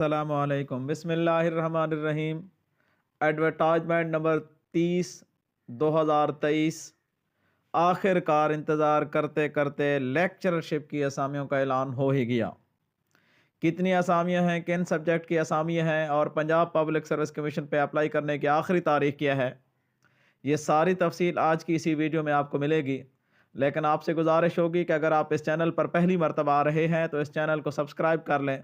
अस्सलामुअलैकुम बिस्मिल्लाहिर्रहमानिर्रहीम। Advertisement number 30 2023। आखिरकार इंतज़ार करते करते लेक्चरशिप की असामियों का ऐलान हो ही गया। कितनी असामियाँ हैं, किन सब्जेक्ट की असामियाँ हैं और पंजाब पब्लिक सर्विस कमीशन पे अप्लाई करने की आखिरी तारीख क्या है, ये सारी तफसील आज की इसी वीडियो में आपको मिलेगी। लेकिन आपसे गुजारिश होगी कि अगर आप इस चैनल पर पहली मरतबा आ रहे हैं तो इस चैनल को सब्सक्राइब कर लें,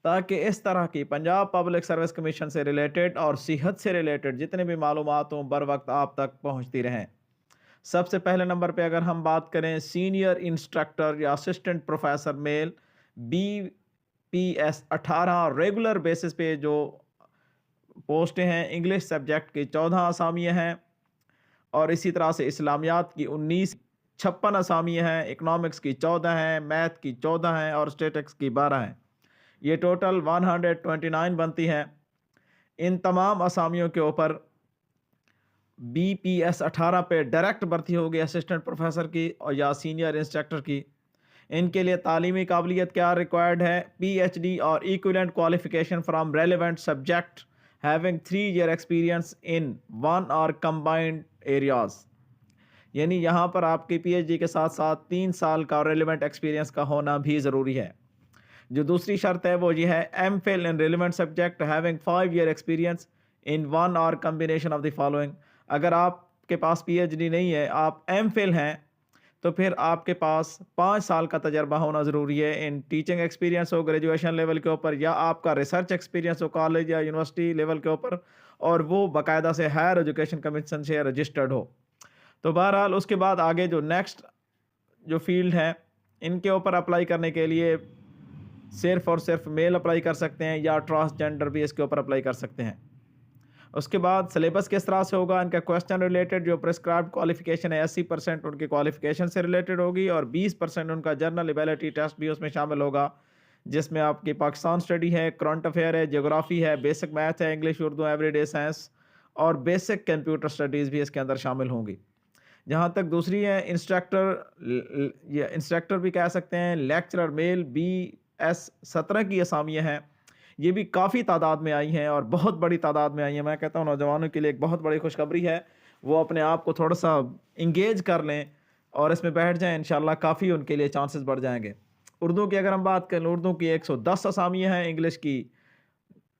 ताकि इस तरह की पंजाब पब्लिक सर्विस कमीशन से रिलेटेड और सेहत से रिलेटेड जितने भी मालूमात हों बर वक्त आप तक पहुंचती रहें। सबसे पहले नंबर पे अगर हम बात करें सीनियर इंस्ट्रक्टर या assistant professor male BPS 18 regular basis पे जो पोस्टें हैं, इंग्लिश सब्जेक्ट की 14 असामियाँ हैं और इसी तरह से इस्लामियात की 19 56 असामियाँ हैं, इकनॉमिक्स की 14 हैं, मैथ की 14 हैं और स्टेटिक्स की 12 हैं। ये टोटल 129 बनती हैं। इन तमाम असामियों के ऊपर BPS 18 पे डायरेक्ट भर्ती होगी असिस्टेंट प्रोफेसर की और या सीनियर इंस्ट्रक्टर की। इनके लिए तालीमी काबिलियत क्या रिक्वायर्ड है? PhD और equivalent qualification from relevant subject having 3 year experience in one और कंबाइंड एरियाज। यानी यहाँ पर आपकी PhD के साथ साथ 3 साल का रेलिवेंट एक्सपीरियंस का होना भी ज़रूरी है। जो दूसरी शर्त है वो ये है MPhil in relevant subject having 5 year experience in one और कम्बिनेशन ऑफ द फॉलोइंग। अगर आपके पास PhD नहीं है, आप MPhil हैं, तो फिर आपके पास 5 साल का तजर्बा होना ज़रूरी है। इन टीचिंग एक्सपीरियंस हो ग्रेजुएशन लेवल के ऊपर या आपका रिसर्च एक्सपीरियंस हो कॉलेज या यूनिवर्सिटी लेवल के ऊपर और वो बाकायदा से हायर एजुकेशन कमीशन से रजिस्टर्ड हो। तो बहरहाल उसके बाद आगे जो नेक्स्ट जो फील्ड है, इनके ऊपर अप्लाई करने के लिए सिर्फ और सिर्फ मेल अप्लाई कर सकते हैं या ट्रांसजेंडर भी इसके ऊपर अप्लाई कर सकते हैं। उसके बाद सिलेबस किस तरह से होगा, इनका क्वेश्चन रिलेटेड जो प्रिस्क्राइब्ड क्वालिफिकेशन है 80% उनकी क्वालिफिकेशन से रिलेटेड होगी और 20% उनका जनरल एबिलिटी टेस्ट भी उसमें शामिल होगा, जिसमें आपकी पाकिस्तान स्टडी है, करंट अफेयर है, ज्योग्राफी है, बेसिक मैथ है, इंग्लिश, उर्दू, एवरीडे साइंस और बेसिक कंप्यूटर स्टडीज़ भी इसके अंदर शामिल होंगी। जहाँ तक दूसरी है इंस्ट्रक्टर भी कह सकते हैं, लेक्चरर मेल BS 17 की असामियाँ हैं। ये भी काफ़ी तादाद में आई हैं और बहुत बड़ी तादाद में आई हैं। मैं कहता हूँ नौजवानों के लिए एक बहुत बड़ी खुशखबरी है, वो अपने आप को थोड़ा सा इंगेज कर लें और इसमें बैठ जाएँ, इंशाल्लाह काफ़ी उनके लिए चांसेस बढ़ जाएंगे। उर्दू की अगर हम बात करें, उर्दू की 110 असामियाँ हैं, इंग्लिश की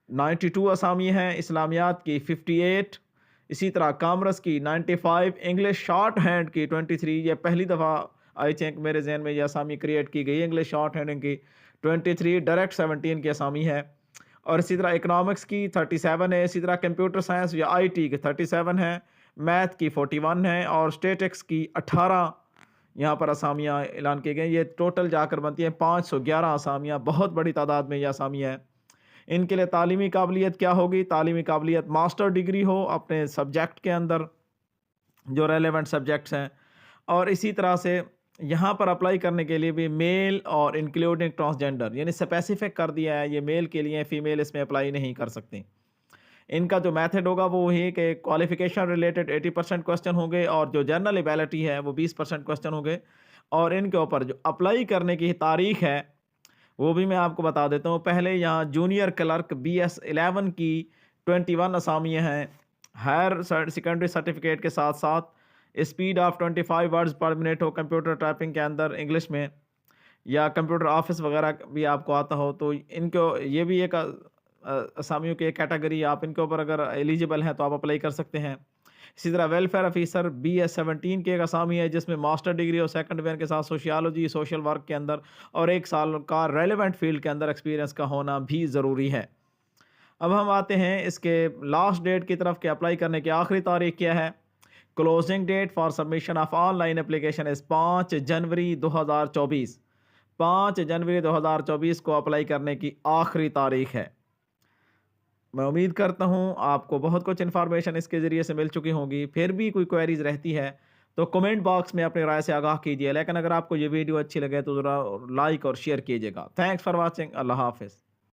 92 असामियाँ हैं, इस्लामियात की 58, इसी तरह कामर्स की 95, इंग्लिश शॉर्ट हैंड की 23। ये पहली दफ़ा आई थिंक मेरे जहन में ये असामी क्रिएट की गई, इंग्लिश शॉर्ट हैंडिंग की 23, डायरेक्ट 17 की असामी है और इसी तरह इकनॉमिक्स की 37 है, इसी तरह कंप्यूटर साइंस या IT की 37 है, मैथ की 41 है और स्टेटिक्स की 18 यहाँ पर असामियाँ ऐलान की गई। ये टोटल जाकर बनती हैं 511 असामियाँ। बहुत बड़ी तादाद में ये असामियाँ हैं। इनके लिए तालीमी काबिलियत क्या होगी? तालीमी काबिलियत मास्टर डिग्री हो अपने सब्जेक्ट के अंदर जो रेलेवेंट सब्जेक्ट्स हैं और इसी तरह से यहाँ पर अप्लाई करने के लिए भी मेल और इंक्लूडिंग ट्रांसजेंडर, यानी स्पेसिफिक कर दिया है ये मेल के लिए, फीमेल इसमें अप्लाई नहीं कर सकती। इनका जो मेथड होगा वो है कि क्वालिफिकेशन रिलेटेड 80% क्वेश्चन होंगे और जो जनरल एबिलिटी है वो 20% क्वेश्चन होंगे और इनके ऊपर जो अप्लाई करने की तारीख है वो भी मैं आपको बता देता हूँ। पहले यहाँ जूनियर क्लर्क BS 11 की 21 असामियाँ हैं, हायर सेकेंडरी सर्टिफिकेट के साथ साथ स्पीड ऑफ 25 वर्ड्स पर मिनट हो कंप्यूटर टाइपिंग के अंदर इंग्लिश में, या कंप्यूटर ऑफिस वगैरह भी आपको आता हो, तो इनको ये भी एक असामियों की एक कैटेगरी, आप इनके ऊपर अगर एलिजिबल हैं तो आप अप्लाई कर सकते हैं। इसी तरह वेलफेयर ऑफिसर BS 17 की एक असामी है जिसमें मास्टर डिग्री और सेकंड ईयर के साथ सोशियोलॉजी सोशल वर्क के अंदर और 1 साल का रेलेवेंट फील्ड के अंदर एक्सपीरियंस का होना भी ज़रूरी है। अब हम आते हैं इसके लास्ट डेट की तरफ कि अप्लाई करने की आखिरी तारीख क्या है। Closing date for submission of online application is 5 जनवरी 2024। 5 जनवरी 2024 को अप्लाई करने की आखिरी तारीख है। मैं उम्मीद करता हूँ आपको बहुत कुछ इन्फॉर्मेशन इसके ज़रिए से मिल चुकी होगी। फिर भी कोई क्वेरीज रहती है तो कमेंट बॉक्स में अपनी राय से आगाह कीजिए। लेकिन अगर आपको ये वीडियो अच्छी लगे तो ज़रा लाइक और शेयर कीजिएगा। Thanks for watching. अल्लाह हाफिज़।